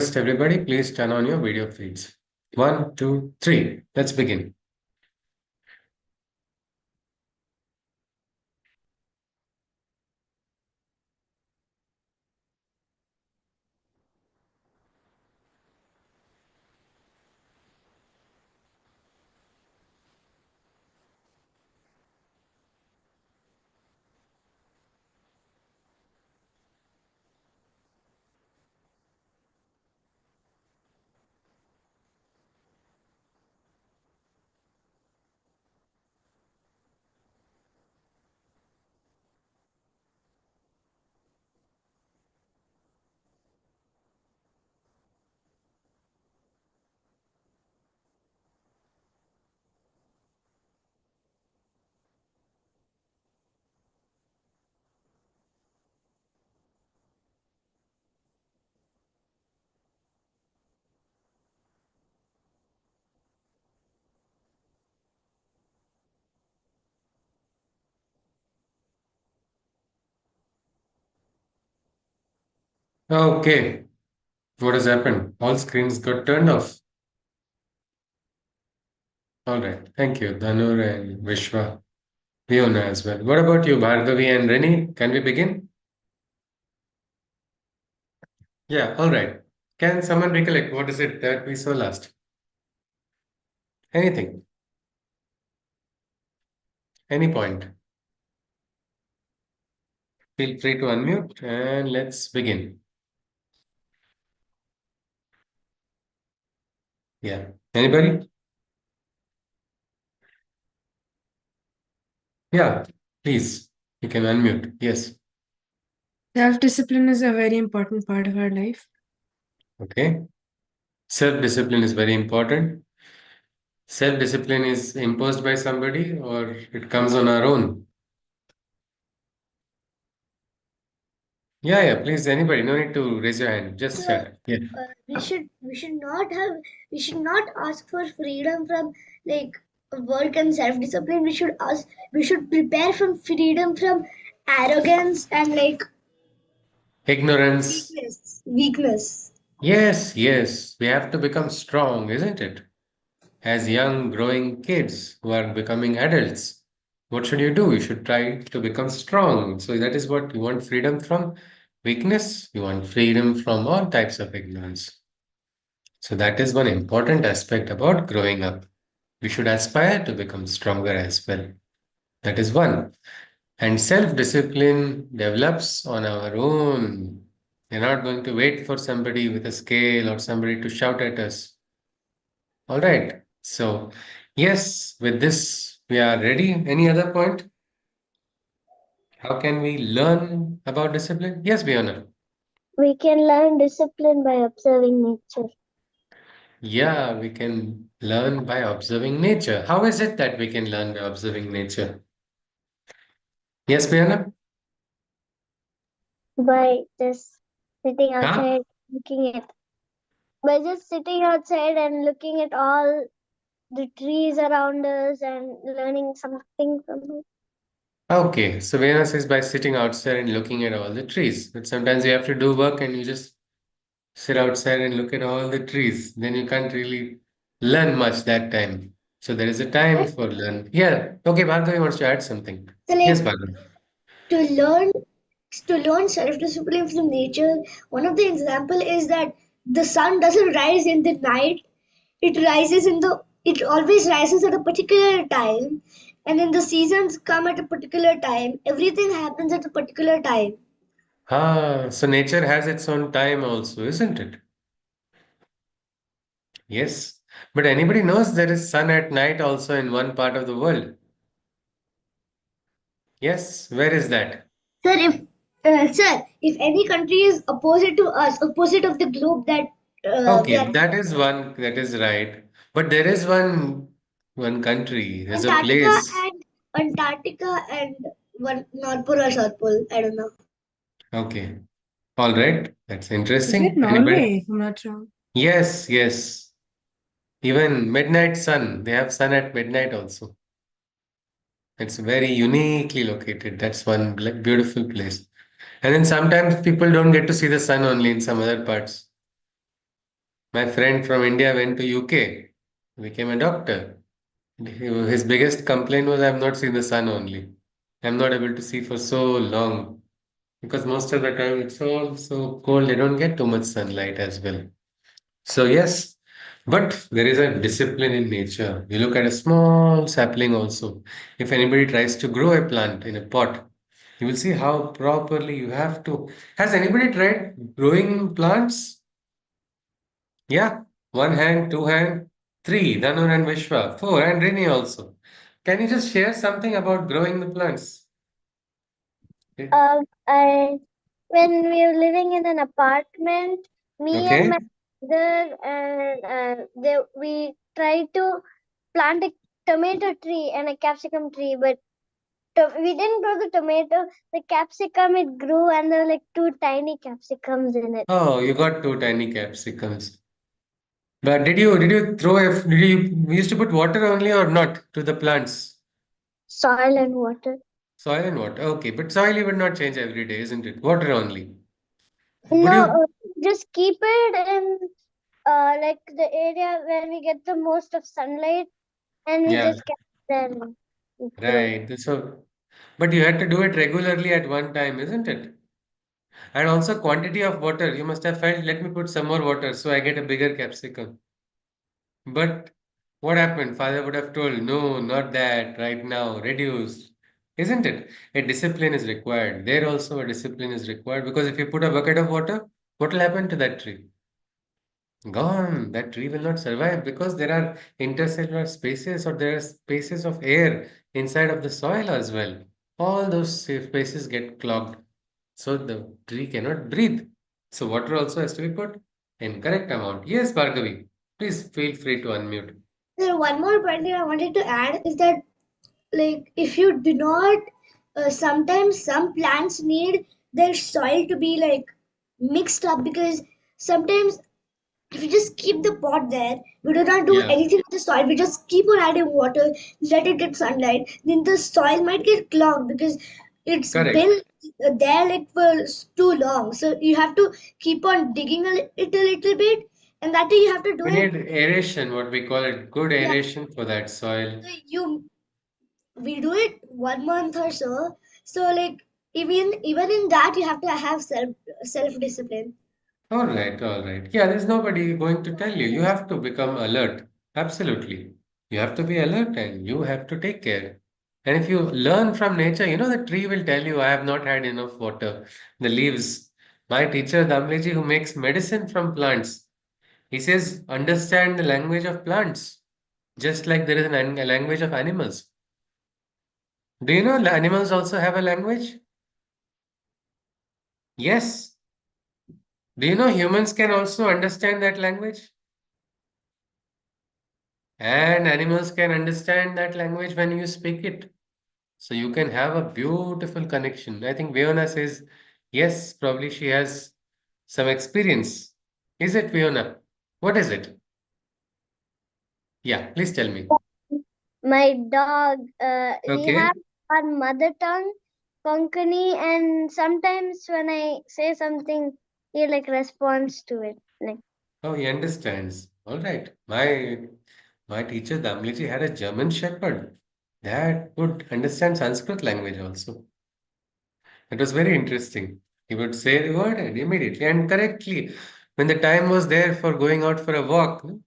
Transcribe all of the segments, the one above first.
Everybody, please turn on your video feeds. One, two, three. Let's begin. Okay, what has happened? All screens got turned off. All right, thank you, Dhanur and Vishwa, Leona as well. What about you, Bhargavi and Rennie? Can we begin? Yeah, all right. Can someone recollect what is it that we saw last? Anything, any point. Feel free to unmute and let's begin. Yeah, anybody? Yeah, please. You can unmute. Yes. Self-discipline is a very important part of our life. Okay. Self-discipline is very important. Self-discipline is imposed by somebody or it comes on our own? Yeah, yeah, please, anybody. No need to raise your hand. Just So chat. Yeah. we should not ask for freedom from like work and self discipline. We should prepare from freedom from arrogance and like Ignorance. weakness. Yes, yes. We have to become strong, isn't it? As young, growing kids who are becoming adults. What should you do? You should try to become strong. So that is what you want freedom from weakness. You want freedom from all types of ignorance. So that is one important aspect about growing up. We should aspire to become stronger as well. That is one. And self discipline develops on our own. We're not going to wait for somebody with a scale or somebody to shout at us. All right. So, yes, with this, we are ready. Any other point? How can we learn about discipline? Yes, Biona. We can learn discipline by observing nature. Yeah, we can learn by observing nature. How is it that we can learn by observing nature? Yes, Biona? By just sitting Huh? outside looking at by just sitting outside and looking at all the trees around us and learning something from it. Okay, so Venus is by sitting outside and looking at all the trees. But sometimes you have to do work and you just sit outside and look at all the trees. Then you can't really learn much that time. So there is a time But for learn. Yeah. Okay, Bhargavi wants to add something. so Yes, like Bhargavi. to learn to learn self-discipline from nature, one of the example is that the sun doesn't rise in the night. It always rises at a particular time, and then the seasons come at a particular time. Everything happens at a particular time. So nature has its own time also, isn't it? Yes. But anybody knows there is sun at night also in one part of the world? Yes. Where is that? Sir, if any country is opposite to us, opposite of the globe that we Okay, are, that is one, that is right. But there is one country, there's a Antarctica place. and Antarctica and one North Pole or South Pole. I don't know. Okay. All right. That's Is it interesting. Anybody? Norway, if I'm not wrong? Yes, yes. Even midnight sun, they have sun at midnight also. It's very uniquely located. That's one beautiful place. And then sometimes people don't get to see the sun only in some other parts. My friend from India went to UK, became a doctor. His biggest complaint was, I've not seen the sun only. I'm not able to see for so long because most of the time it's all so cold, they don't get too much sunlight as well. So, yes, but there is a discipline in nature. You look at a small sapling also. If anybody tries to grow a plant in a pot, you will see how properly you have to. Has anybody tried growing plants? Yeah, one hand, two hand, three, Dhanur and Vishwa, four, and Rini also. Can you just share something about growing the plants? I when we were living in an apartment, me and Okay. my brother and we tried to plant a tomato tree and a capsicum tree, but we didn't grow the tomato. The capsicum it grew, and there were like two tiny capsicums in it. Oh, you got two tiny capsicums. But did you throw a did you used to put water only or not to the plants? Soil and water. Soil and water. Okay, but soil you would not change every day, isn't it? Water only. Would No, you? just keep it in like the area where we get the most of sunlight, and we Yeah, just kept it there. It grows. right. So, but you had to do it regularly at one time, isn't it? And also quantity of water. You must have felt, let me put some more water so I get a bigger capsicum. But what happened? Father would have told, no, not that, right now, reduce. Isn't it? A discipline is required. There also a discipline is required because if you put a bucket of water, what will happen to that tree? Gone. That tree will not survive because there are intercellular spaces or there are spaces of air inside of the soil as well. All those spaces get clogged. So the tree cannot breathe. So water also has to be put in correct amount. Yes, Bhargavi. Please feel free to unmute. There one more point that I wanted to add is that like if you do not sometimes some plants need their soil to be like mixed up because sometimes if you just keep the pot there, we do not do Yeah, anything with the soil, we just keep on adding water, let it get sunlight, then the soil might get clogged because it's correct. been there like for too long. So you have to keep on digging it a little bit, and that way you have to do We it. need aeration, what we call it, good Yeah, aeration for that soil. so you we do it 1 month or so. So like even in that you have to have self discipline. All right, all right. Yeah, there's nobody going to tell you. You have to become alert. Absolutely. You have to be alert and you have to take care. And if you learn from nature, you know, the tree will tell you, I have not had enough water. The leaves. My teacher, Damleji, who makes medicine from plants, he says, understand the language of plants, just like there is a language of animals. Do you know animals also have a language? Yes. Do you know humans can also understand that language? And animals can understand that language when you speak it. So you can have a beautiful connection. I think Fiona says, yes, probably she has some experience. Is it, Fiona? What is it? Yeah, please tell me. My dog, we have Okay. our mother tongue, Konkani, and sometimes when I say something, he like responds to it. Like, Oh, he understands. All right. My teacher Damliji had a German shepherd that would understand Sanskrit language also. It was very interesting. He would say the word and immediately and correctly. When the time was there for going out for a walk, no,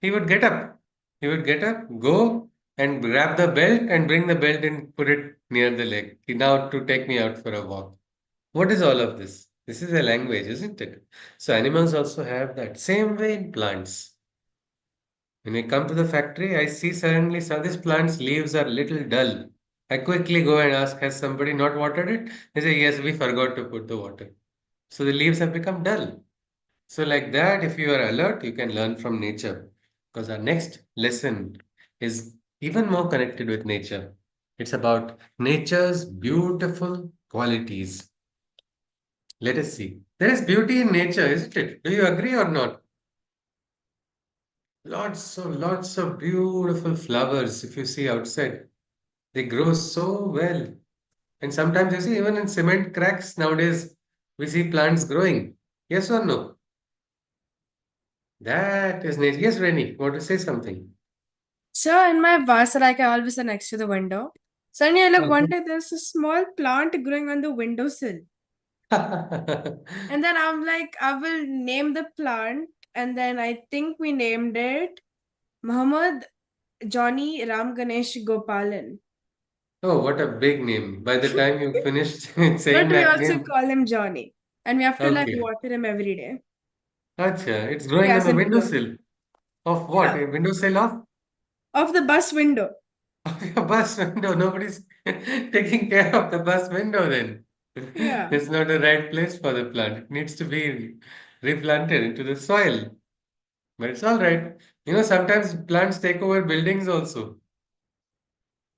he would get up. He would get up, go and grab the belt and bring the belt and put it near the leg. Now to take me out for a walk. What is all of this? This is a language, isn't it? So animals also have that. Same way in plants. When I come to the factory, I see suddenly some this plant's leaves are little dull. I quickly go and ask, has somebody not watered it? They say, yes, we forgot to put the water. So the leaves have become dull. So, like that, if you are alert, you can learn from nature. Because our next lesson is even more connected with nature. It's about nature's beautiful qualities. Let us see. There is beauty in nature, isn't it? Do you agree or not? Lots of beautiful flowers if you see outside. They grow so well. And sometimes you see, even in cement cracks nowadays, we see plants growing. Yes or no? That is nature. Yes, Rennie, want to say something? So in my bus, like I always sit next to the window. Suddenly, I look one Okay. day, there's a small plant growing on the windowsill. And then I'm like, I will name the plant. And then I think we named it Muhammad Johnny Ram Ganesh Gopalan. Oh, what a big name. By the time you finished But saying we that also name, call him Johnny. And we have to like okay. water him every day. Acha, it's growing Yeah, on the simple one. windowsill. Of what? Yeah. A windowsill of? Of the bus window. Of your bus window. Nobody's taking care of the bus window then. Yeah. It's not the right place for the plant. It needs to be replanted into the soil. But it's all right. You know, sometimes plants take over buildings also,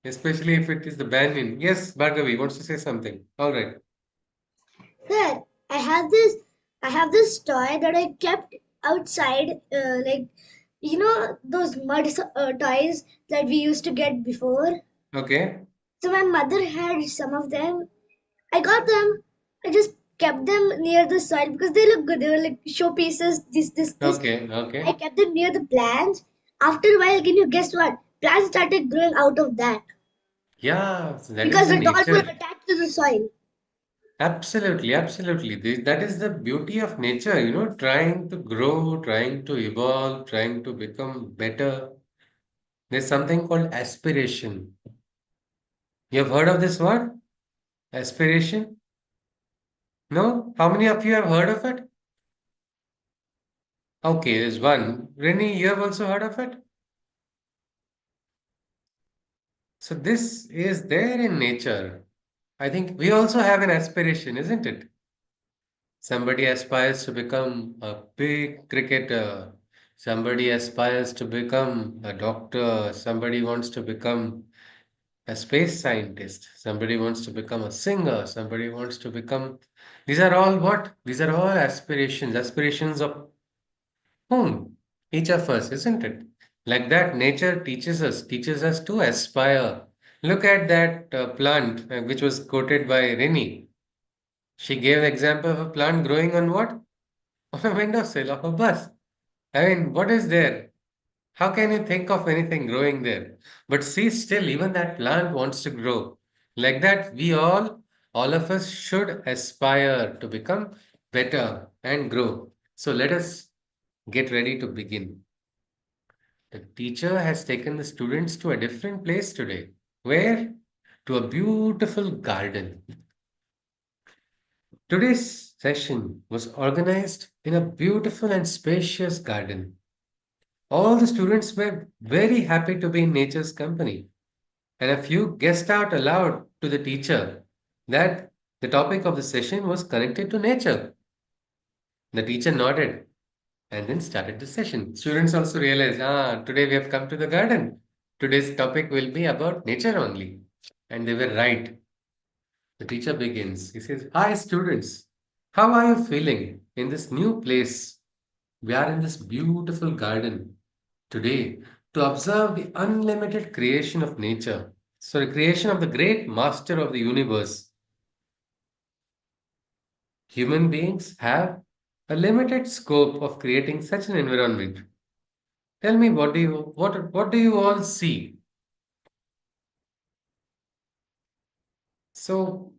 especially if it is the banyan. Yes, Bhargavi wants to say something. All right. There, I have this toy that I kept outside, like those toys that we used to get before. Okay. So my mother had some of them. I got them. I just kept them near the soil because they look good. They were like showpieces. This. Okay. I Okay. kept them near the plants. After a while, can you guess what? Plants started growing out of that Yeah, so that is because the the toys were nature. attached to the soil. Absolutely, absolutely. That is the beauty of nature, you know, trying to grow, trying to evolve, trying to become better. There's something called aspiration. You have heard of this word? Aspiration? No? How many of you have heard of it? Okay, there's one. Rennie, you have also heard of it? So this is there in nature. I think we also have an aspiration, isn't it? Somebody aspires to become a big cricketer. Somebody aspires to become a doctor. Somebody wants to become a space scientist. Somebody wants to become a singer. Somebody wants to become. These are all what? These are all aspirations. Aspirations of whom? Each of us, isn't it? Like that, nature teaches us to aspire. Look at that plant which was quoted by Rini. She gave example of a plant growing on what? On a windowsill of a bus. I mean, what is there? How can you think of anything growing there? But see, still, even that plant wants to grow. Like that, all of us should aspire to become better and grow. So let us get ready to begin. The teacher has taken the students to a different place today. Where? To a beautiful garden. Today's session was organized in a beautiful and spacious garden. All the students were very happy to be in nature's company, and a few guessed out aloud to the teacher that the topic of the session was connected to nature. The teacher nodded and then started the session. Students also realized, today we have come to the garden. Today's topic will be about nature only. And they were right. The teacher begins. He says, "Hi, students. How are you feeling in this new place? We are in this beautiful garden today to observe the unlimited creation of nature. So, the creation of the great master of the universe. Human beings have a limited scope of creating such an environment. Tell me, what do you all see? So,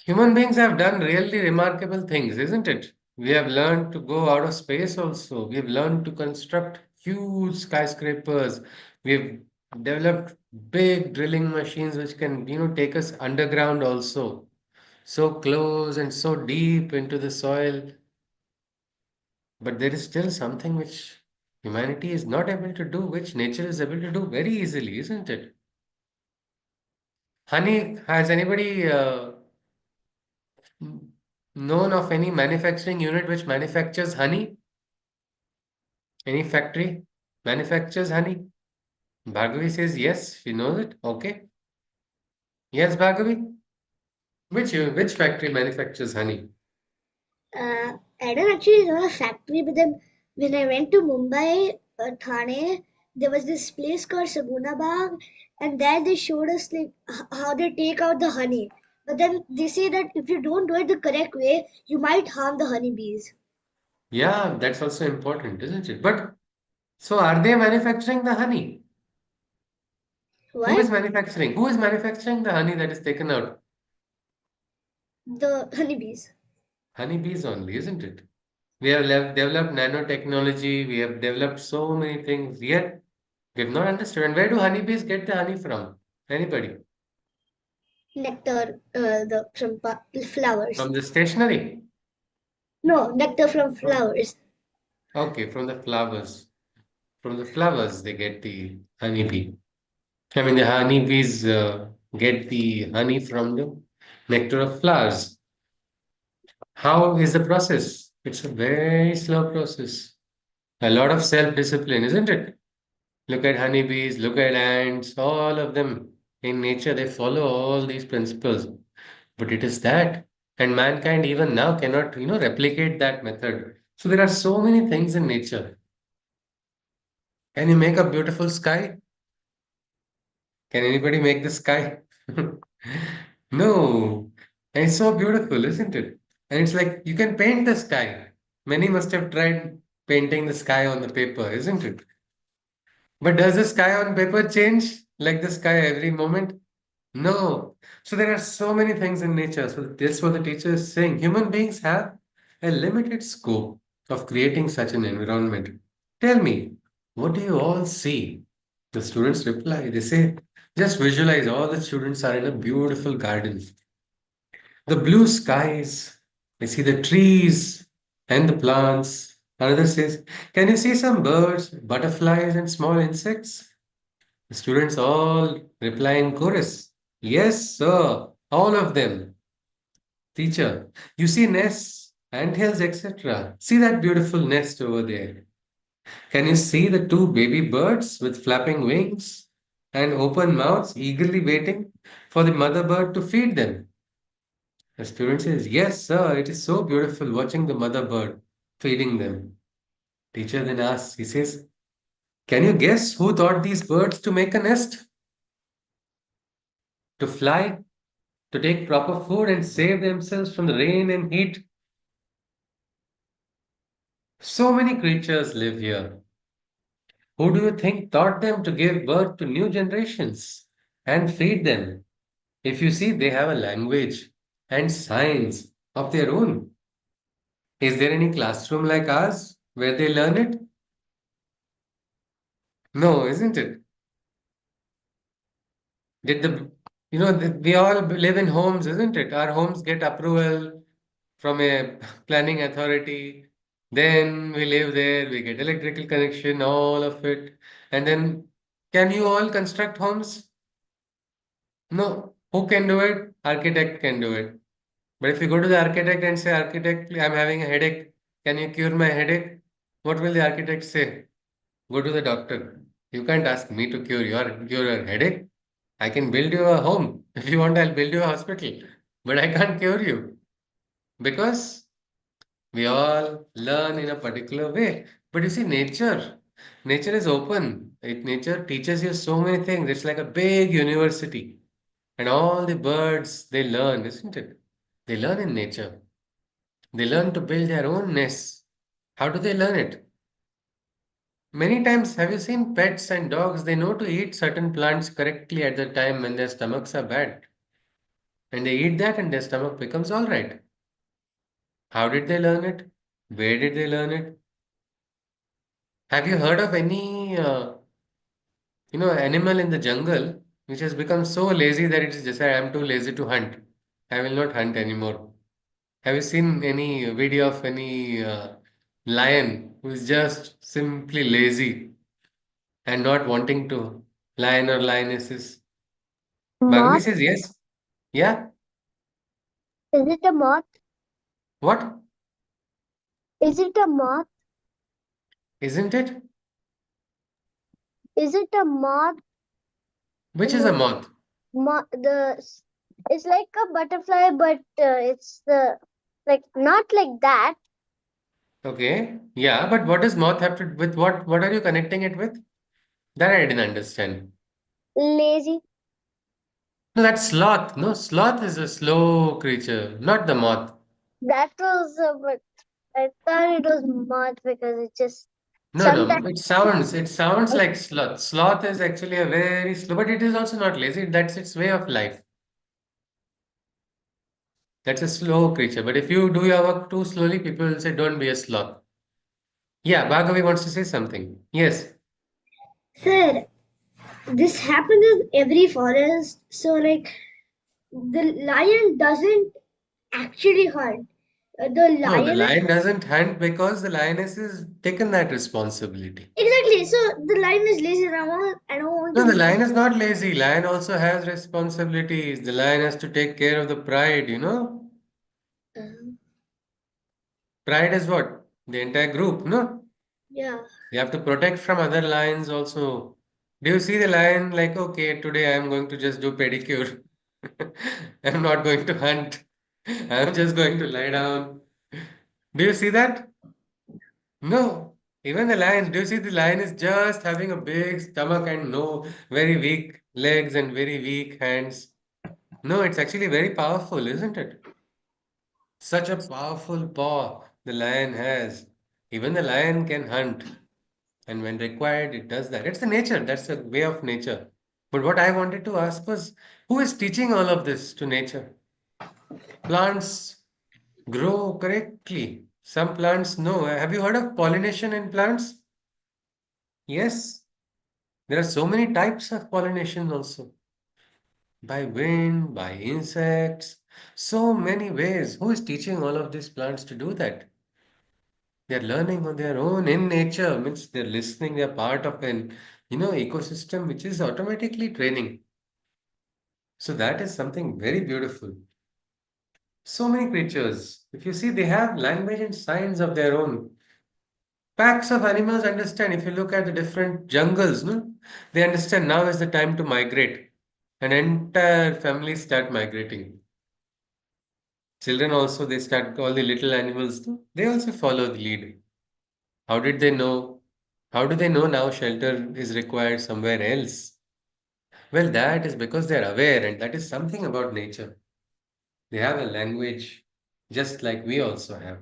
human beings have done really remarkable things, isn't it? We have learned to go out of space also. We have learned to construct huge skyscrapers. We have developed big drilling machines which can, take us underground also. So close and so deep into the soil. But there is still something which humanity is not able to do, which nature is able to do very easily, isn't it? Honey, has anybody known of any manufacturing unit which manufactures honey? Any factory manufactures honey? Bhargavi says yes, she knows it. Okay. Yes, Bhargavi? Which factory manufactures honey? I don't actually know a factory, but then when I went to Mumbai, Thane, there was this place called Saguna Bagh, and there they showed us like how they take out the honey. But then they say that if you don't do it the correct way, you might harm the honeybees. Yeah, that's also important, isn't it? But so are they manufacturing the honey? Who is What? manufacturing? Who is manufacturing the honey that is taken out? The honeybees. Honeybees only, isn't it? We have developed nanotechnology, we have developed so many things, yet we have not understood. And where do honeybees get the honey from? Anybody? Nectar, from flowers. From the stationery? No, nectar from Oh, flowers. okay, from the flowers. From the flowers, they get the honeybee. I mean, the honeybees get the honey from the nectar of flowers. How is the process? It's a very slow process. A lot of self-discipline, isn't it? Look at honeybees, look at ants, all of them in nature, they follow all these principles. But it is that, and mankind even now cannot, replicate that method. So there are so many things in nature. Can you make a beautiful sky? Can anybody make the sky? No. And it's so beautiful, isn't it? And it's like you can paint the sky. Many must have tried painting the sky on the paper, isn't it? But does the sky on paper change like the sky every moment? No. So there are so many things in nature. So that's what the teacher is saying. Human beings have a limited scope of creating such an environment. Tell me, what do you all see? The students reply, they say, just visualize all the students are in a beautiful garden. The blue skies, they see the trees and the plants. Another says, can you see some birds, butterflies, and small insects? The students all reply in chorus. Yes, sir, all of them. Teacher, you see nests, anthills, etc. See that beautiful nest over there. Can you see the two baby birds with flapping wings and open mouths eagerly waiting for the mother bird to feed them? The student says, yes, sir, it is so beautiful watching the mother bird feeding them. Teacher then asks, he says, can you guess who taught these birds to make a nest? To fly? To take proper food and save themselves from the rain and heat? So many creatures live here. Who do you think taught them to give birth to new generations and feed them? If you see, they have a language and signs of their own. Is there any classroom like ours where they learn it? No, isn't it? Did we all live in homes, isn't it? Our homes get approval from a planning authority. Then we live there, we get electrical connection, all of it. And then, can you all construct homes? No. Who can do it? Architect can do it. But if you go to the architect and say, Architect, I'm having a headache, can you cure my headache? What will the architect say? Go to the doctor. You can't ask me to cure your headache. I can build you a home. If you want, I'll build you a hospital. But I can't cure you because we all learn in a particular way. But you see, nature is open. Nature teaches you so many things. It's like a big university. And all the birds, they learn, isn't it? They learn in nature. They learn to build their own nests. How do they learn it? Many times, have you seen pets and dogs? They know to eat certain plants correctly at the time when their stomachs are bad. And they eat that and their stomach becomes all right. How did they learn it? Where did they learn it? Have you heard of any, animal in the jungle which has become so lazy that it is just, I'm too lazy to hunt. I will not hunt anymore. Have you seen any video of any lion who is just simply lazy and not wanting to? Lion or lionesses? Bhagavi Moth? says yes. Yeah. Is it a moth? What? Is it a moth? Isn't it? Is it a moth? Which is a No, moth? it's like a butterfly, but it's the like not like that. Okay. Yeah, but what does moth have to with what? What are you connecting it with? That I didn't understand. Lazy. No, that's sloth. No, sloth is a slow creature, not the moth. That was but I thought it was moth because it just No, sometimes. no, it sounds like sloth. Sloth is actually a very slow, but it is also not lazy. That's its way of life. That's a slow creature. But if you do your work too slowly, people will say, don't be a sloth. Yeah, Bhargavi wants to say something. Yes. Sir, this happens in every forest. So, like, the lion doesn't actually hunt. The No, the lioness. lion doesn't hunt because the lioness has taken that responsibility. Exactly. So the lion is lazy. And I don't want No, to the be. lion is not lazy. Lion also has responsibilities. The lion has to take care of the pride, you know? Uh, Pride is what? The entire group, no? yeah. You have to protect from other lions also. Do you see the lion like, okay, today I am going to just do pedicure. I'm not going to hunt. I'm just going to lie down. Do you see that? No. Even the lion, do you see the lion is just having a big stomach and no very weak legs and very weak hands. No, it's actually very powerful, isn't it? Such a powerful paw the lion has. Even the lion can hunt. And when required, it does that. It's the nature. That's the way of nature. But what I wanted to ask was, who is teaching all of this to nature? Plants grow correctly. Some plants no. Have you heard of pollination in plants? Yes. There are so many types of pollination also. By wind, by insects, so many ways. Who is teaching all of these plants to do that? They're learning on their own in nature, means they're listening, they're part of an, ecosystem which is automatically training. So that is something very beautiful. So many creatures, if you see, they have language and signs of their own. Packs of animals understand. If you look at the different jungles, no, they understand now is the time to migrate. An entire family start migrating. Children also, they start, all the little animals, no, they also follow the lead. How did they know? How do they know now shelter is required somewhere else? Well, that is because they're aware, and that is something about nature. They have a language just like we also have.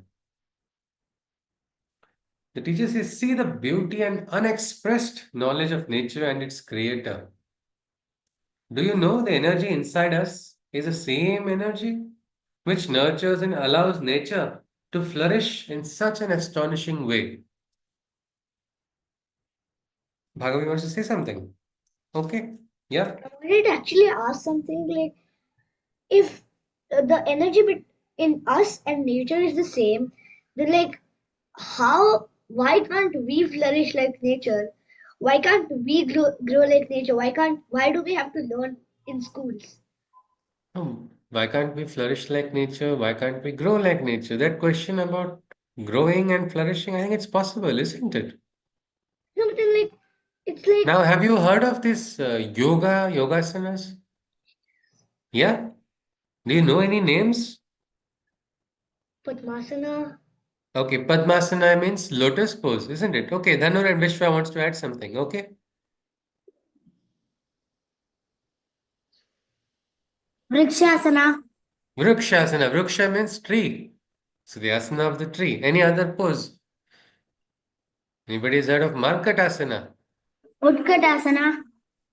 The teacher says, see the beauty and unexpressed knowledge of nature and its creator. Do you know the energy inside us is the same energy which nurtures and allows nature to flourish in such an astonishing way? Bhagavi wants to say something. Okay. Yeah. I wanted to actually ask something like if the energy in us and nature is the same, then like why can't we flourish like nature? Why can't we grow like nature? Why do we have to learn in schools? Why can't we flourish like nature? Why can't we grow like nature? That question about growing and flourishing, I think it's possible, isn't it? No, but then like it's like Now, have you heard of this yogasanas? Yeah? Do you know any names? Padmasana, Okay, Padmasana means lotus pose, isn't it? Okay, Dhanur and Vishwa wants to add something. Okay. Vrikshasana. Vrukshasana. Vruksha means tree. So the asana of the tree. Any other pose? Anybody's heard of Markatasana? Utkatasana.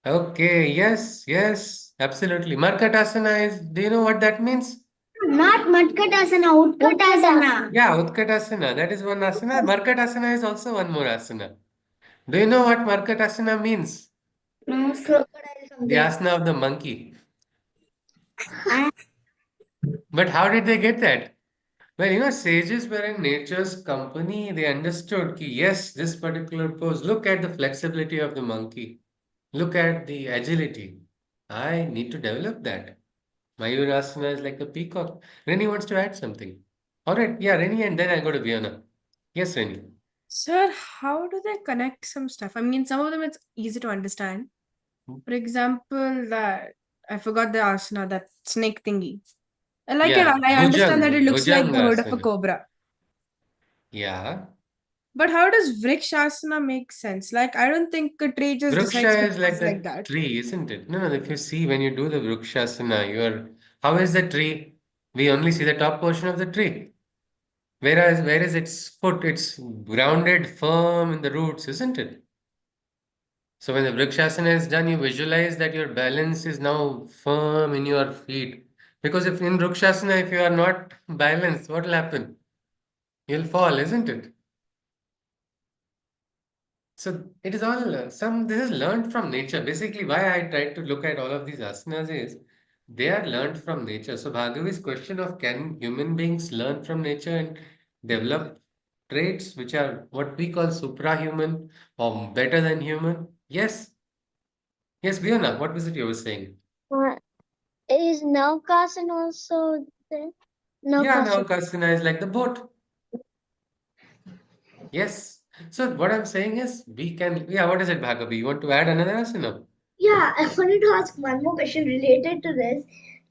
Okay, yes, yes, absolutely. Markatasana is, do you know what that means? Not Matkatasana, Utkatasana. Yeah, Utkatasana. That is one asana. Markatasana is also one more asana. Do you know what Markatasana means? No, crocodile The something. asana of the monkey. But how did they get that? Well, sages were in nature's company. They understood ki, yes, this particular pose. Look at the flexibility of the monkey. Look at the agility. I need to develop that. Mayurasana is like a peacock. Reni wants to add something. All right, yeah, Reni, and then I go to Vienna. Yes, Reni. Sir, how do they connect some stuff? I mean, some of them it's easy to understand. For example, that I forgot the asana, that snake thingy. I like it. Yeah, I understand that it Bhujang, looks like the hood of a Bhujangasana. cobra. Yeah. But how does Vrikshasana make sense? Like, I don't think a tree just decides to Vriksha is like pose like the that. tree, isn't it? No, no, if you see when you do the Vrikshasana, how is the tree? We only see the top portion of the tree. Whereas, where is its foot? It's grounded firm in the roots, isn't it? So when the Vrikshasana is done, you visualize that your balance is now firm in your feet. Because if in Vrikshasana, if you are not balanced, what will happen? You'll fall, isn't it? So it is all this is learned from nature. Basically, why I try to look at all of these asanas is they are learned from nature. So Bhargavi's question of can human beings learn from nature and develop traits which are what we call suprahuman or better than human? Yes. Yes, Fiona, what was it you were saying? Uh, is Navkasan also there? Yeah, Navkasan. Naukasana is like the boat. Yes. So what I'm saying is we can, yeah, what is it, Bhargavi? You want to add another asana? Yeah, I wanted to ask one more question related to this.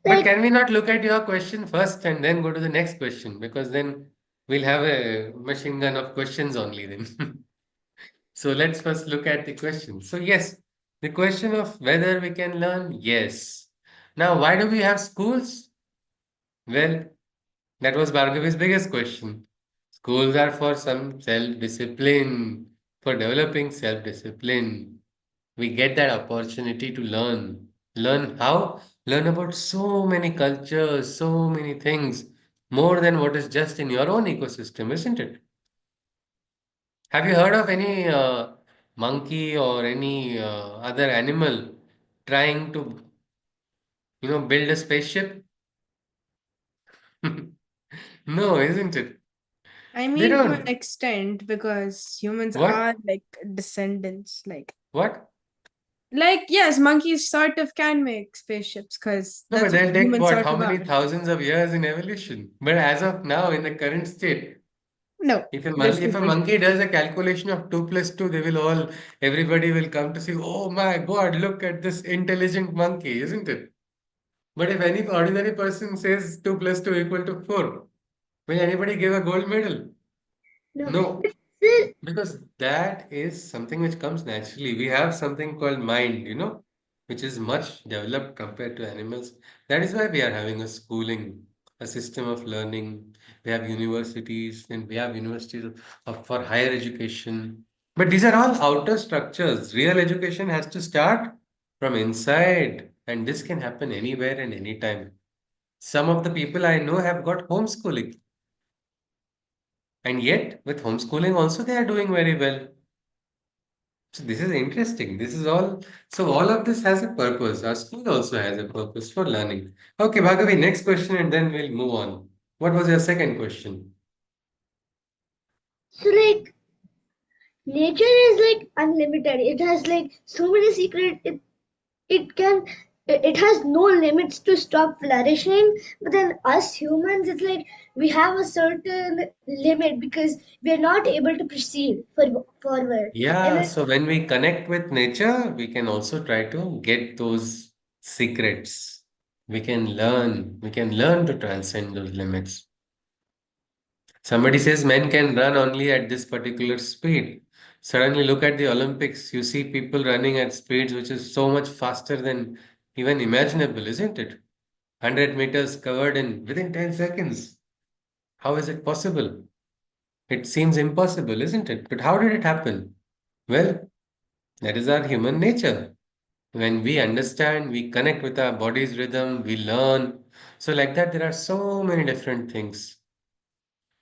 But Like, can we not look at your question first and then go to the next question? Because then we'll have a machine gun of questions only then. So let's first look at the question. So yes, the question of whether we can learn, yes. Now, why do we have schools? Well, that was Bhargavi's biggest question. Schools are for some self-discipline, for developing self-discipline. We get that opportunity to learn. Learn how? Learn about so many cultures, so many things, more than what is just in your own ecosystem, isn't it? Have you heard of any monkey or any other animal trying to, build a spaceship? No, isn't it? I They mean, to an don't. extent, because humans What? are like descendants. What? Yes, monkeys sort of can make spaceships because No, that's but what they'll take humans what? sort How of many are. thousands of years in evolution? But as of now, in the current state, No, if a they're if a stupid. monkey does a calculation of 2 plus 2, everybody will come to see, oh my God, look at this intelligent monkey, isn't it? But if any ordinary person says 2 plus 2 equal to 4, will anybody give a gold medal? no, No. but still, Because that is something which comes naturally. We have something called mind, which is much developed compared to animals. That is why we are having a schooling, a system of learning. We have universities, and we have universities for higher education. But these are all outer structures. Real education has to start from inside, and this can happen anywhere and anytime. Some of the people I know have got homeschooling, and yet with homeschooling also they are doing very well. So this is interesting. This is all. So all of this has a purpose. Our school also has a purpose for learning. Okay, Bhargavi, next question, and then we'll move on. What was your second question? so like, nature is like unlimited. It has like so many secrets. It can, it has no limits to stop flourishing. But then us humans, it's like we have a certain limit because we are not able to proceed forward. And Yeah, then so when we connect with nature, we can also try to get those secrets. We can learn to transcend those limits. Somebody says men can run only at this particular speed. Suddenly look at the Olympics, you see people running at speeds which is so much faster than even imaginable, isn't it? 100 meters covered in within 10 seconds. How is it possible? It seems impossible, isn't it? But how did it happen? Well, that is our human nature. When we understand, we connect with our body's rhythm, we learn. So, like that, there are so many different things.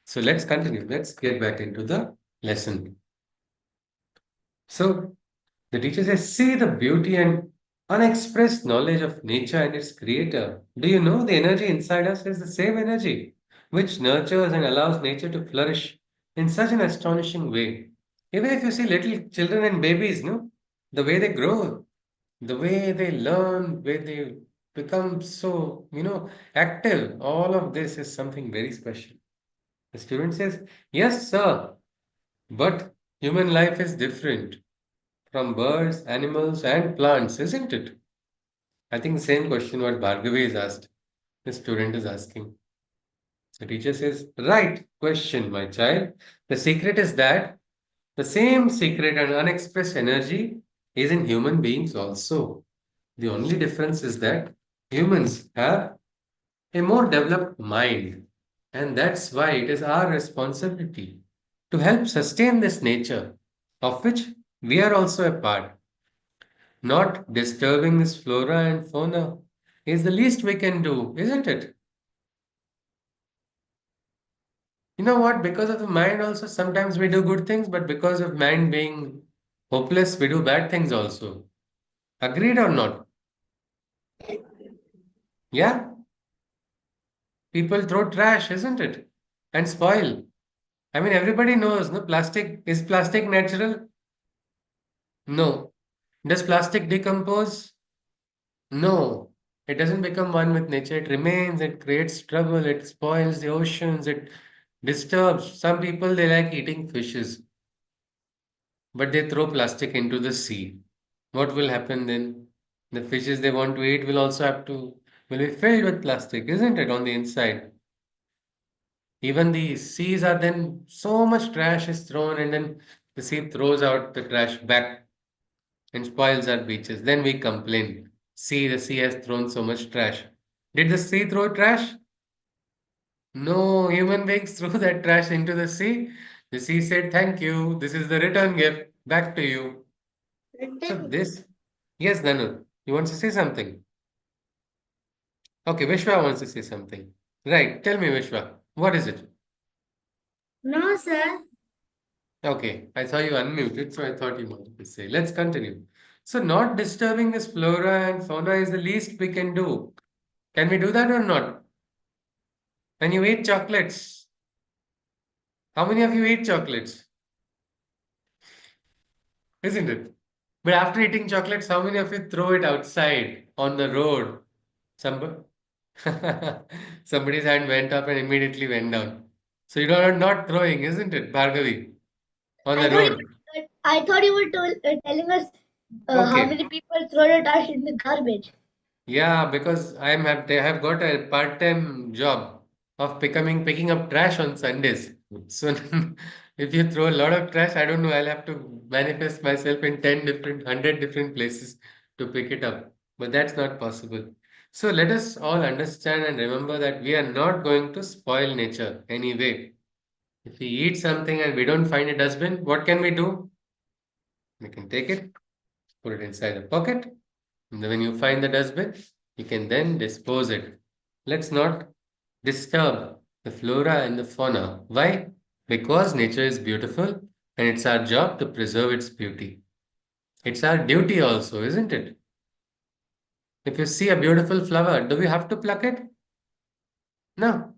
So, let's continue. Let's get back into the lesson. So, the teacher says, see the beauty and unexpressed knowledge of nature and its creator. Do you know the energy inside us is the same energy which nurtures and allows nature to flourish in such an astonishing way? Even if you see little children and babies, no, the way they grow, the way they learn, way they become so, active, all of this is something very special. The student says, yes, sir, but human life is different from birds, animals, and plants, isn't it? I think the same question what Bhargavi is asked, the student is asking. The teacher says, right question, my child. The secret is that the same secret and unexpressed energy is in human beings also. The only difference is that humans have a more developed mind. And that's why it is our responsibility to help sustain this nature, of which we are also a part. Not disturbing this flora and fauna is the least we can do, isn't it? You know what? Because of the mind, also, sometimes we do good things, but because of mind being hopeless, we do bad things also. Agreed or not? Yeah? People throw trash, isn't it? And spoil. I mean, everybody knows, no? Plastic, is plastic natural? No. Does plastic decompose? No. It doesn't become one with nature. It remains, it creates trouble, it spoils the oceans, it disturbs. Some people, they like eating fishes, but they throw plastic into the sea. What will happen then? The fishes they want to eat will also will be filled with plastic, isn't it, on the inside? Even the seas are then so much trash is thrown, and then the sea throws out the trash back and spoils our beaches. Then we complain. See, the sea has thrown so much trash. Did the sea throw trash? No, human beings threw that trash into the sea. The sea said, "Thank you. This is the return gift. Back to you." So this, yes, Danu, you want to say something? Okay, Vishwa wants to say something. Right, tell me, Vishwa, what is it? No, sir. Okay, I saw you unmuted, so I thought you wanted to say. Let's continue. So, not disturbing this flora and fauna is the least we can do. Can we do that or not? When you eat chocolates, how many of you eat chocolates? Isn't it? But after eating chocolates, how many of you throw it outside on the road? Somebody, somebody's hand went up and immediately went down. So you are not throwing, isn't it, Bhargavi, on I the thought you road? were, I thought you were telling us how Okay. many people throw the trash in the garbage. Yeah, because I have got a part-time job of picking up trash on Sundays. So if you throw a lot of trash, I don't know, I'll have to manifest myself in 10 different, 100 different places to pick it up. But that's not possible. So let us all understand and remember that we are not going to spoil nature anyway. If we eat something and we don't find a dustbin, what can we do? We can take it, put it inside a pocket, and then when you find the dustbin, you can then dispose it. Let's not disturb the flora and the fauna. Why? Because nature is beautiful and it's our job to preserve its beauty. It's our duty also, isn't it? If you see a beautiful flower, do we have to pluck it? No.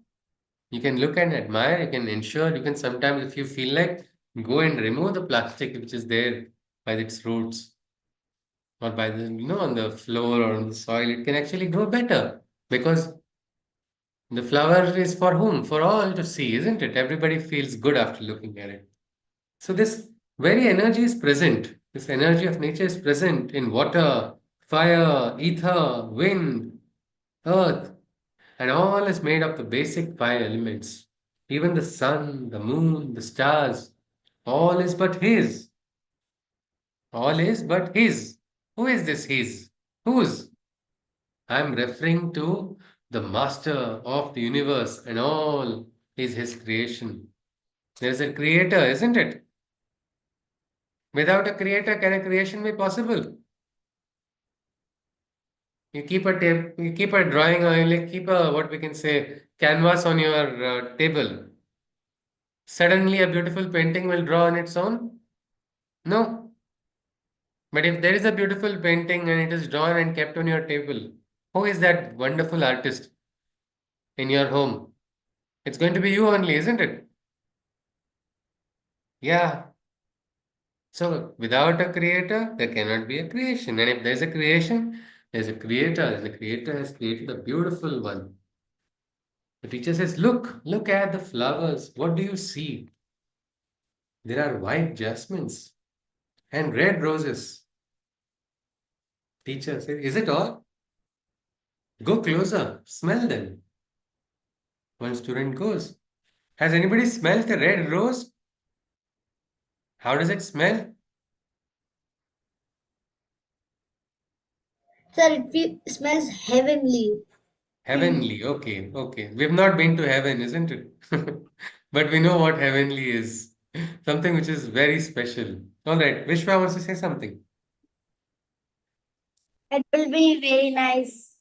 You can look and admire, you can ensure, you can sometimes, if you feel like, go and remove the plastic which is there by its roots or by the, on the floor or on the soil. It can actually grow better because the flower is for whom? For all to see, isn't it? Everybody feels good after looking at it. So this very energy is present. This energy of nature is present in water, fire, ether, wind, earth, and all is made of the basic five elements. Even the sun, the moon, the stars, all is but His. All is but His. Who is this His? Whose? I'm referring to the master of the universe and all is his creation. There's a creator, isn't it? Without a creator, can a creation be possible? You keep a drawing, or you keep a what we can say canvas on your table. Suddenly, a beautiful painting will draw on its own? No. But if there is a beautiful painting and it is drawn and kept on your table, who is that wonderful artist in your home? It's going to be you only, isn't it? Yeah. So without a creator, there cannot be a creation. And if there's a creation, there's a creator, and the creator has created a beautiful one. The teacher says, look at the flowers. What do you see? There are white jasmines and red roses. Teacher says, is it all? Go closer, smell them. One student goes, has anybody smelled a red rose? How does it smell? Sir, it smells heavenly. Heavenly. Okay, okay. We've not been to heaven, isn't it? But we know what heavenly is. Something which is very special. All right. Vishwa wants to say something. It will be very nice.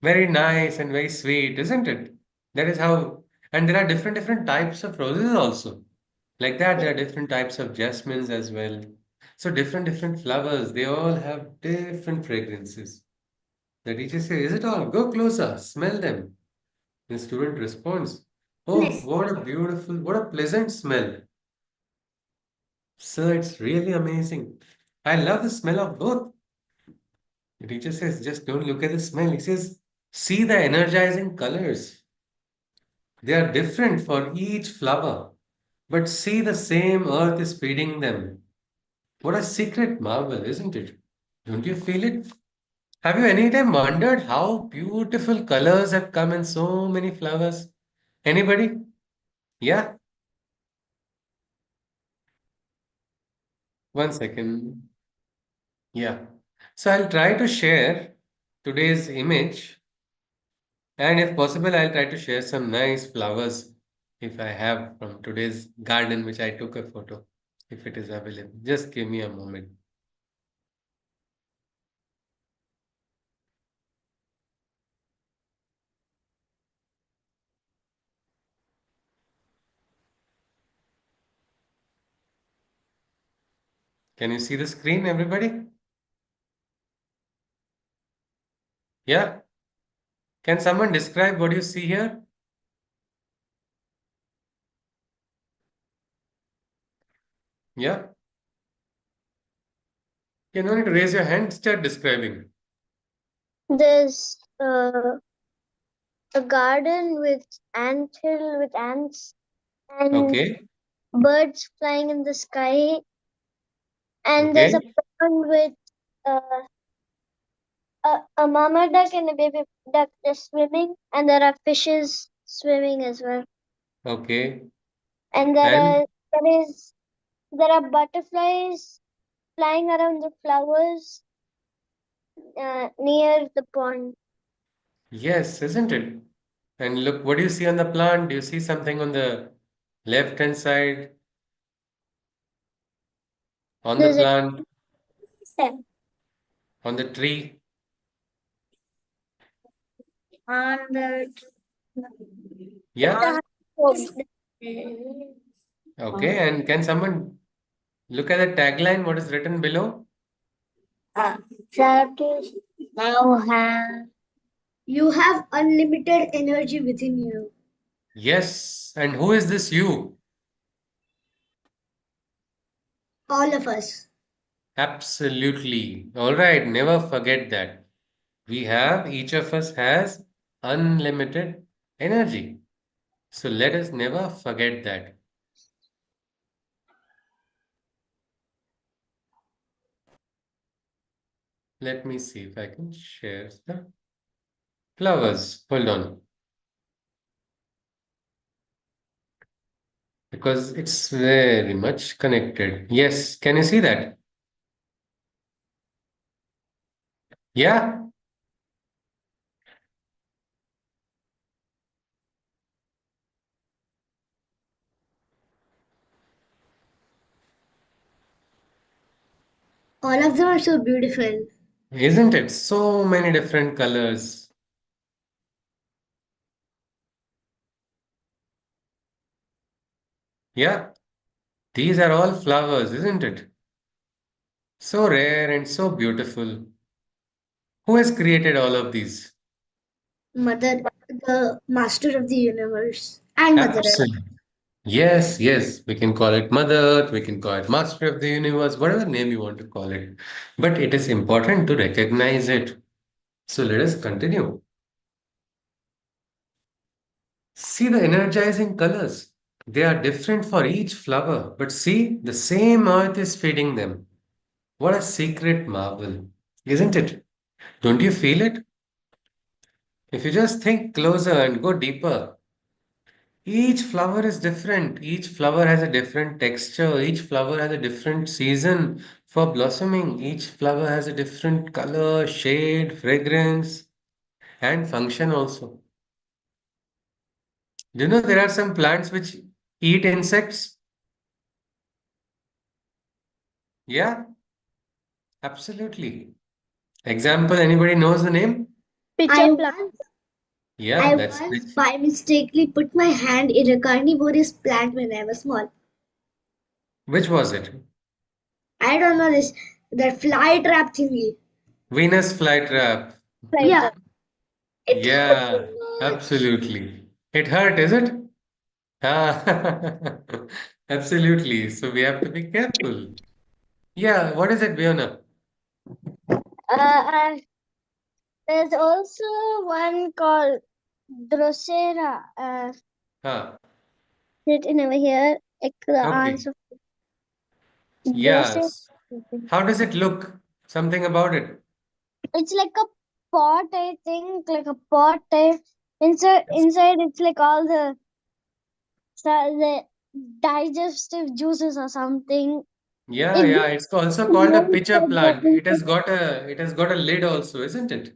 Very nice and very sweet, isn't it? That is how, and there are different types of roses also. Like that, there are different types of jasmines as well. So different flowers, they all have different fragrances. The teacher says, "Is it all? Go closer, smell them." The student responds, "Oh, Yes. what a beautiful, what a pleasant smell. Sir, it's really amazing. I love the smell of both." The teacher says, "Just don't look at the smell." He says, "See the energizing colors. They are different for each flower, but see the same earth is feeding them. What a secret marvel, isn't it? Don't you feel it? Have you any time wondered how beautiful colors have come in so many flowers? Anybody? Yeah? One second. Yeah. So I'll try to share today's image, and if possible, I'll try to share some nice flowers if I have from today's garden, which I took a photo, if it is available. Just give me a moment. Can you see the screen, everybody? Yeah? Can someone describe what you see here? Yeah? You don't need to raise your hand, start describing. There's a garden with ant hill with ants and Okay, birds flying in the sky, and there's a okay, pond with uh, a mama duck and a baby duck just swimming, and there are fishes swimming as well. okay. And And there are butterflies flying around the flowers near the pond. yes, isn't it? And look, what do you see on the plant? Do you see something on the left hand side on the There's a plant, step. on the tree? On the Yeah, The house. okay. And can someone look at the tagline? What is written below? Satis now have. You have unlimited energy within you. Yes. And who is this you? All of us. Absolutely. All right, never forget that. Each of us has unlimited energy. So let us never forget that. Let me see if I can share the flowers. Hold on. Because it's very much connected. Yes, can you see that? Yeah, All of them are so beautiful. isn't it? So many different colors. Yeah, these are all flowers, isn't it? So rare and so beautiful. Who has created all of these? Mother, the master of the universe. And Mother Earth. Absolutely. Yes, yes, we can call it Mother Earth, we can call it Master of the Universe, whatever name you want to call it. But it is important to recognize it. So let us continue. See the energizing colors. They are different for each flower, but see, the same earth is feeding them. What a secret marvel, isn't it? Don't you feel it? If you just think closer and go deeper, each flower is different. Each flower has a different texture. Each flower has a different season for blossoming. Each flower has a different color, shade, fragrance, and function also. Do you know there are some plants which eat insects? Yeah, absolutely. Example, anybody knows the name? Pitcher I plant. once Yeah, I that's once which. by mistakenly put my hand in a carnivorous plant when I was small. Which was it? I don't know this that fly trap thingy. Venus flytrap. Yeah, Fighter. it hurt Yeah, so much. absolutely. It hurt, is it? Ah, absolutely. So we have to be careful. Yeah, what is it, Fiona? Uh, there's also one called Drosera. Ah, Written over here. Like the okay. answer. Drosera. Yes. How does it look? Something about it. It's like a pot, I think, like a pot type. Inside, it's like all the digestive juices or something. Yeah, It yeah. just It's also called a melts pitcher at the plant. inside. It has got a lid also, isn't it?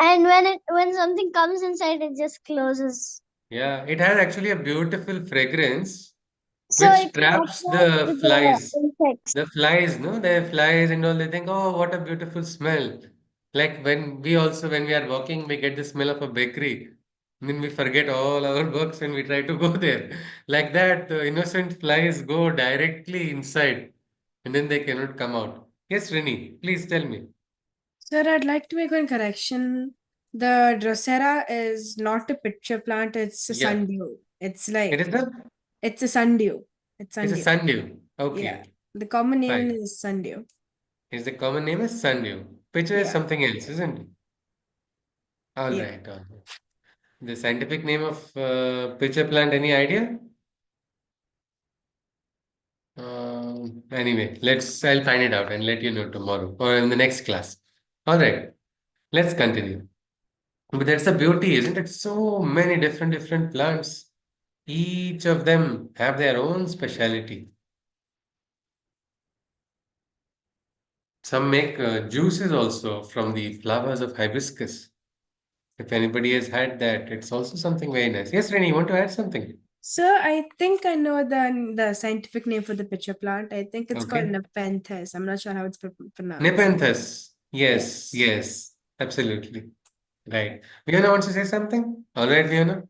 And when something comes inside, it just closes. Yeah, it has actually a beautiful fragrance So which it can traps attract the the flies. insects. The flies, no, the flies and all, they think, oh, what a beautiful smell. Like when we are walking, we get the smell of a bakery. Then we forget all our works when we try to go there. Like that, the innocent flies go directly inside and then they cannot come out. Yes, Rini, please tell me. Sir, I'd like to make one correction. The Drosera is not a pitcher plant, it's a Yeah, sundew. It's it is like, the, it's a sundew. It's it's a sundew. sundew. Yeah. Okay, The common name fine. is sundew. Is the common name is sundew. Pitcher is Yeah. something else, isn't it? All Yeah. right, all right. The scientific name of pitcher plant, any idea? Anyway, I'll find it out and let you know tomorrow or in the next class. All right, let's continue. But that's the beauty, isn't it? So many different plants. Each of them have their own speciality. Some make juices also from the flowers of hibiscus. If anybody has had that, it's also something very nice. Yes, Reni, you want to add something? Sir, I think I know the scientific name for the pitcher plant. I think it's called Okay. Nepenthes. I'm not sure how it's pronounced. Nepenthes. Yes, Yes. yes, absolutely. Right. Fiona wants to say something? All right, Fiona.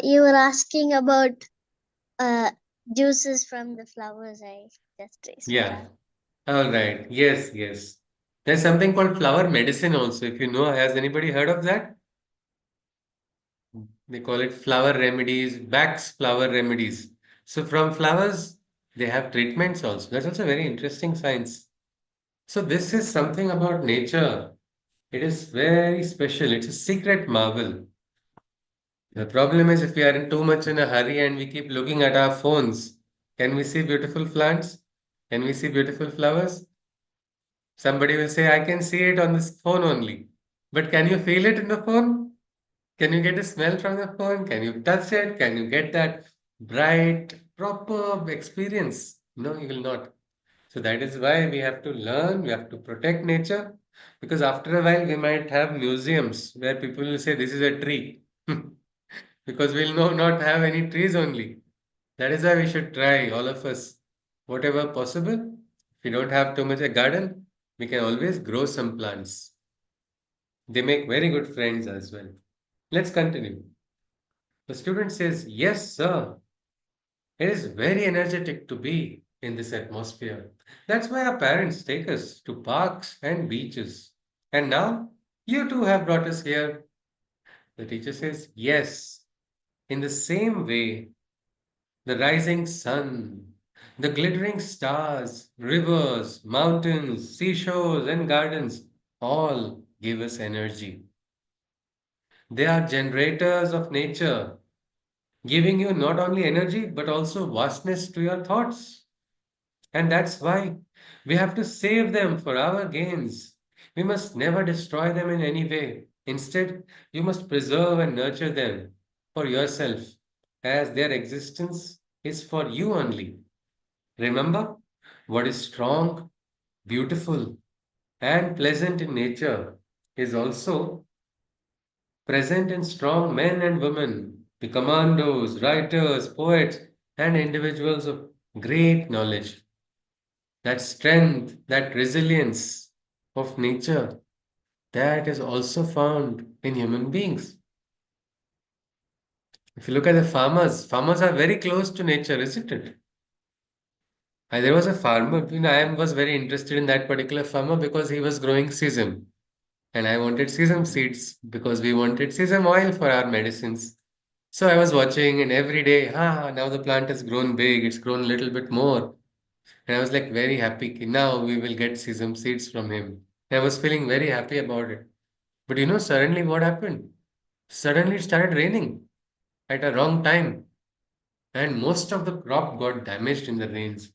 You were asking about uh juices from the flowers. I just said Yeah. that. All right. Yes, yes. There's something called flower medicine also. If you know, has anybody heard of that? They call it flower remedies, Bach's flower remedies. So from flowers, they have treatments also. That's also very interesting science. So this is something about nature. It is very special. It's a secret marvel. The problem is if we are in too much in a hurry and we keep looking at our phones, can we see beautiful plants? Can we see beautiful flowers? Somebody will say, I can see it on this phone only. But can you feel it in the phone? Can you get a smell from the phone? Can you touch it? Can you get that bright, proper experience? No, you will not. So that is why we have to learn, we have to protect nature. Because after a while, we might have museums where people will say, this is a tree. Because we'll not have any trees only. That is why we should try, all of us, whatever possible. If we don't have too much a garden, we can always grow some plants. They make very good friends as well. Let's continue. The student says, yes, sir. It is very energetic to be in this atmosphere. That's why our parents take us to parks and beaches. And now you too have brought us here. The teacher says, yes. In the same way, the rising sun, the glittering stars, rivers, mountains, seashores, and gardens all give us energy. They are generators of nature, giving you not only energy but also vastness to your thoughts. And that's why we have to save them for our gains. We must never destroy them in any way. Instead, you must preserve and nurture them for yourself, as their existence is for you only. Remember, what is strong, beautiful, and pleasant in nature is also present in strong men and women, the commandos, writers, poets, and individuals of great knowledge. That strength, that resilience of nature, that is also found in human beings. If you look at the farmers, farmers are very close to nature, isn't it? There was a farmer, I was very interested in that particular farmer because he was growing sesame. And I wanted sesame seeds because we wanted sesame oil for our medicines. So I was watching, and every day, now the plant has grown big, it's grown a little bit more. And I was like very happy. Now we will get sesame seeds from him. And I was feeling very happy about it. But suddenly what happened? Suddenly it started raining at a wrong time, and most of the crop got damaged in the rains.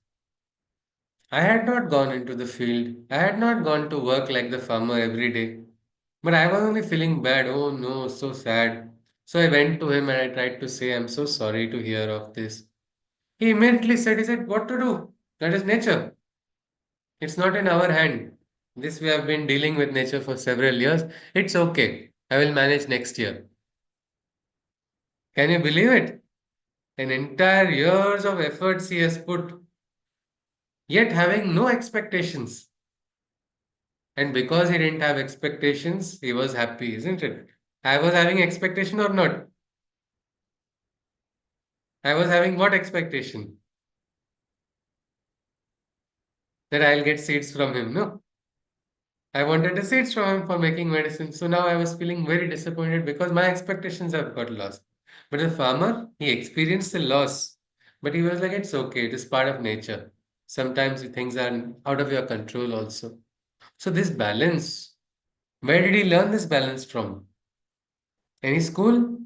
I had not gone into the field. I had not gone to work like the farmer every day. But I was only feeling bad. Oh no, so sad. So I went to him and I tried to say, I'm so sorry to hear of this. He immediately said, he said, what to do? That is nature. It's not in our hand. This we have been dealing with nature for several years. It's okay. I will manage next year. Can you believe it? An entire years of efforts he has put, yet having no expectations. And because he didn't have expectations, he was happy, isn't it? I was having expectation or not? I was having what expectation? That I'll get seeds from him. No, I wanted the seeds from him for making medicine. So now I was feeling very disappointed because my expectations have got lost. But the farmer, he experienced the loss, but he was like, it's okay, it is part of nature. Sometimes the things are out of your control also. So this balance, where did he learn this balance from? Any school?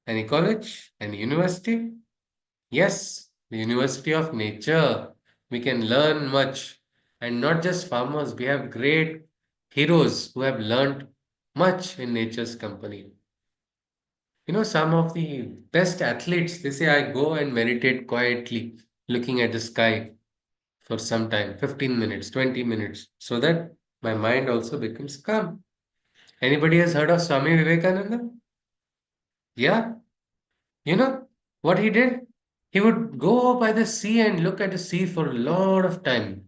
Any college? Any university? Yes, the University of Nature. We can learn much. And not just farmers, we have great heroes who have learned much in nature's company. Some of the best athletes, they say, I go and meditate quietly, looking at the sky for some time, 15 minutes, 20 minutes, so that my mind also becomes calm. Anybody has heard of Swami Vivekananda? Yeah. You know what he did? He would go by the sea and look at the sea for a lot of time.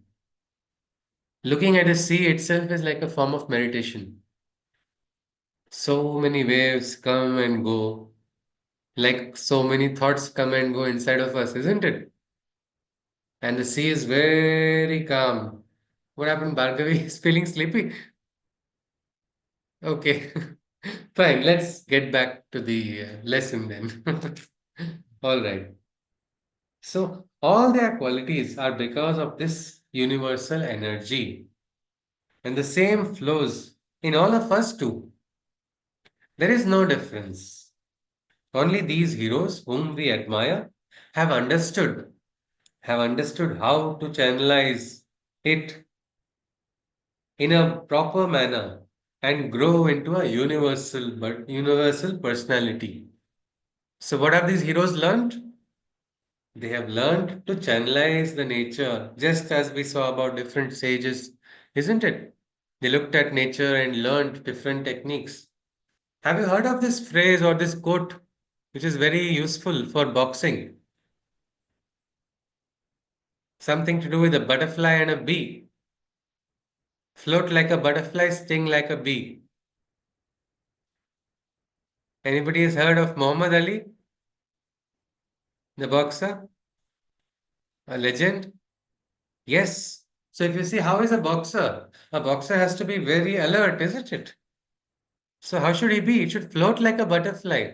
Looking at the sea itself is like a form of meditation. So many waves come and go, like so many thoughts come and go inside of us, isn't it? And the sea is very calm. What happened, Bhargavi? Is feeling sleepy? Okay, fine. Let's get back to the lesson then. All right. So, all their qualities are because of this universal energy. And the same flows in all of us too. There is no difference. Only these heroes whom we admire have understood, have understood how to channelize it in a proper manner and grow into a universal personality. So what have these heroes learned? They have learned to channelize the nature, just as we saw about different sages, isn't it? They looked at nature and learned different techniques. Have you heard of this phrase or this quote, which is very useful for boxing? Something to do with a butterfly and a bee. Float like a butterfly, sting like a bee. Anybody has heard of Muhammad Ali, the boxer, a legend? Yes. So if you see, how is a boxer has to be very alert, isn't it? So how should he be? He should float like a butterfly.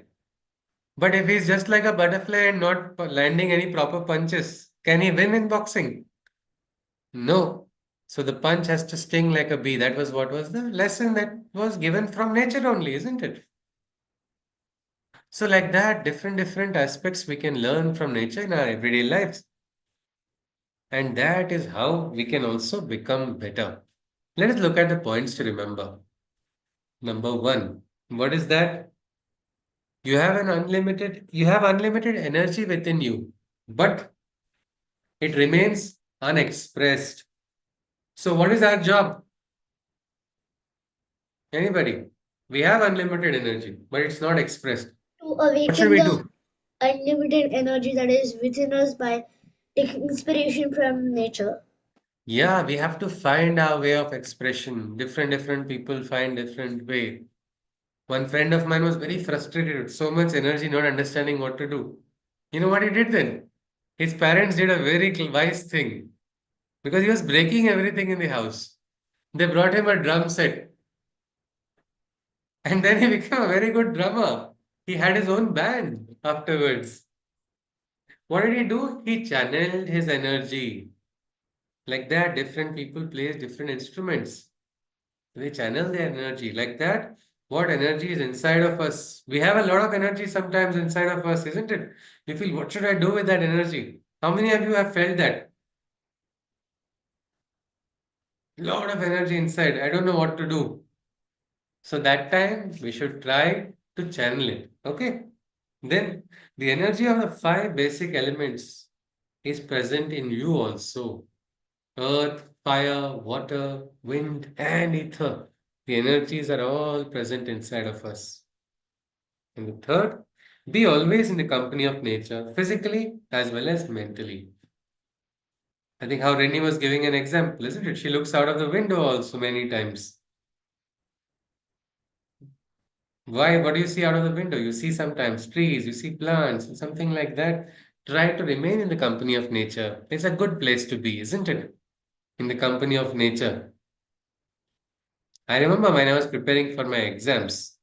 But if he's just like a butterfly and not landing any proper punches, can he win in boxing? No. So the punch has to sting like a bee. That was what was the lesson that was given from nature only, isn't it? So like that, different aspects we can learn from nature in our everyday lives. And that is how we can also become better. Let us look at the points to remember. Number one, what is that? You have unlimited energy within you, but it remains unexpressed. So what is our job? Anybody? We have unlimited energy, but it's not expressed. To What should awaken we the do? unlimited energy that is within us by taking inspiration from nature. Yeah, we have to find our way of expression. Different people find different way. One friend of mine was very frustrated with so much energy, not understanding what to do. You know what he did then? His parents did a very wise thing because he was breaking everything in the house. They brought him a drum set and then he became a very good drummer. He had his own band afterwards. What did he do? He channeled his energy. Like that, different people plays different instruments. They channel their energy. Like that, what energy is inside of us? We have a lot of energy sometimes inside of us, isn't it? You feel, what should I do with that energy? How many of you have felt that? Lot of energy inside. I don't know what to do. So that time we should try to channel it. Okay. Then the energy of the five basic elements is present in you also. Earth, fire, water, wind, and ether. The energies are all present inside of us. And the third, be always in the company of nature, physically as well as mentally. I think how Rennie was giving an example, isn't it? She looks out of the window also many times. Why? What do you see out of the window? You see sometimes trees, you see plants, and something like that. Try to remain in the company of nature. It's a good place to be, isn't it? In the company of nature. I remember when I was preparing for my exams,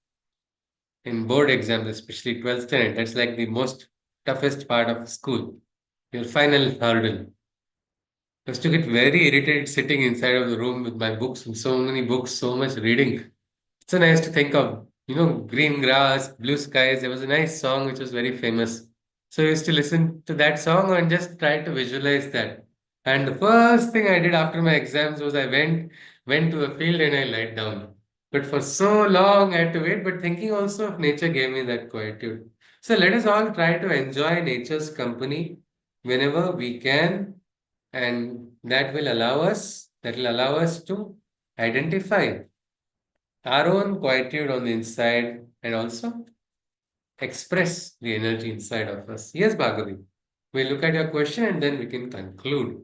in board exams, especially 12th standard, that's like the most toughest part of school, your final hurdle. I used to get very irritated sitting inside of the room with my books and so many books, so much reading. It's so nice to think of, green grass, blue skies. There was a nice song which was very famous. So I used to listen to that song and just try to visualize that. And the first thing I did after my exams was I went to a field and I lied down. But for so long I had to wait, but thinking also of nature gave me that quietude. So let us all try to enjoy nature's company whenever we can, and that will allow us to identify our own quietude on the inside and also express the energy inside of us. Yes, Bhagavi. We'll look at your question and then we can conclude.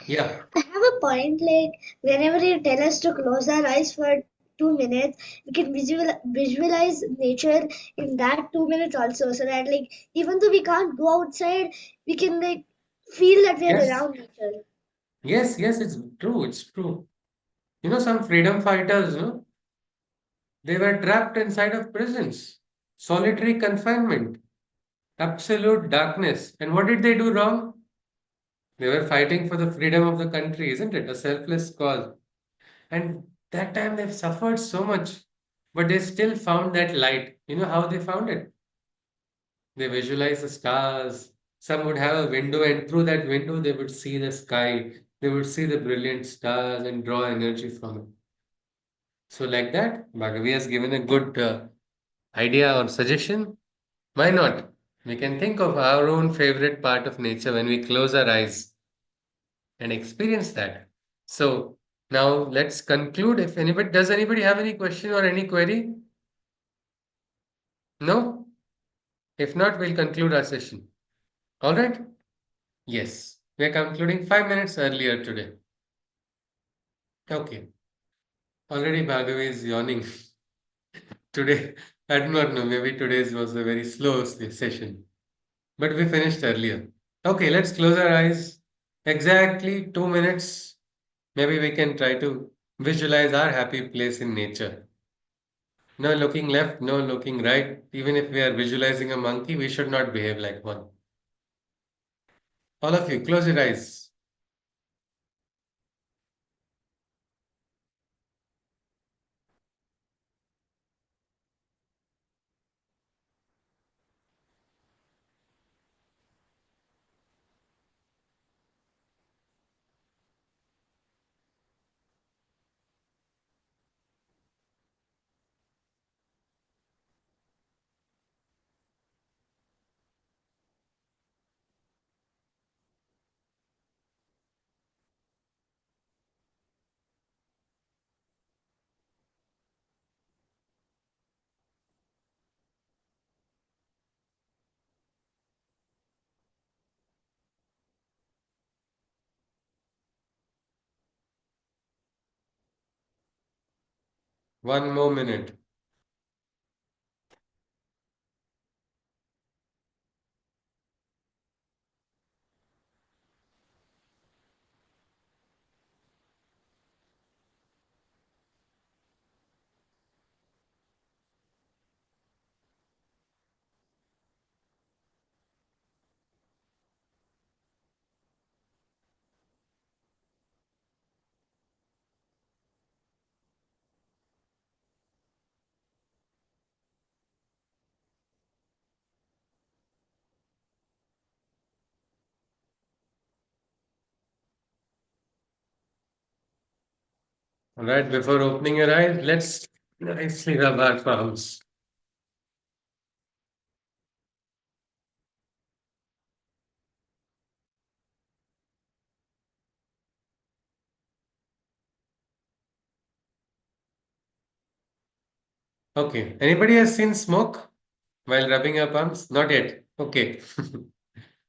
Yeah. I have a point like whenever you tell us to close our eyes for 2 minutes, we can visualize nature in that 2 minutes also. So that like even though we can't go outside, we can like feel that we are Yes. around nature. Yes, it's true. It's true. Some freedom fighters, they were trapped inside of prisons, solitary confinement, absolute darkness. And what did they do wrong? They were fighting for the freedom of the country, isn't it? A selfless cause. And that time they've suffered so much, but they still found that light. You know how they found it? They visualized the stars. Some would have a window, and through that window, they would see the sky. They would see the brilliant stars and draw energy from it. So, like that, Bhagavi has given a good idea or suggestion. Why not? We can think of our own favorite part of nature when we close our eyes and experience that. So, now let's conclude. If anybody does anybody have any question or any query? No? If not, we'll conclude our session. All right? Yes. We are concluding 5 minutes earlier today. Okay. Already Bhagavi is yawning. Today, I do not know. Maybe today's was a very slow session. But we finished earlier. Okay, let's close our eyes. Exactly 2 minutes. Maybe we can try to visualize our happy place in nature. No looking left, no looking right. Even if we are visualizing a monkey, we should not behave like one. All of you, close your eyes. One more minute. All right, before opening your eyes, let's nicely rub our palms. Okay. Anybody has seen smoke while rubbing your palms? Not yet. Okay.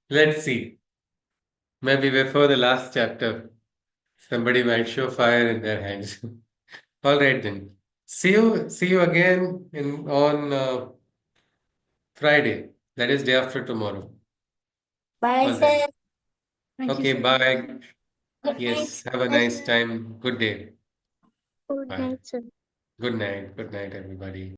Let's see. Maybe before the last chapter, somebody might show fire in their hands. All right then. See you again in on Friday. That is day after tomorrow. Bye, All right. sir. Thank you, Okay, sir. bye. Good Yes, night. have a nice time. Good day. Good Bye. night, sir. Good night. Good night, everybody.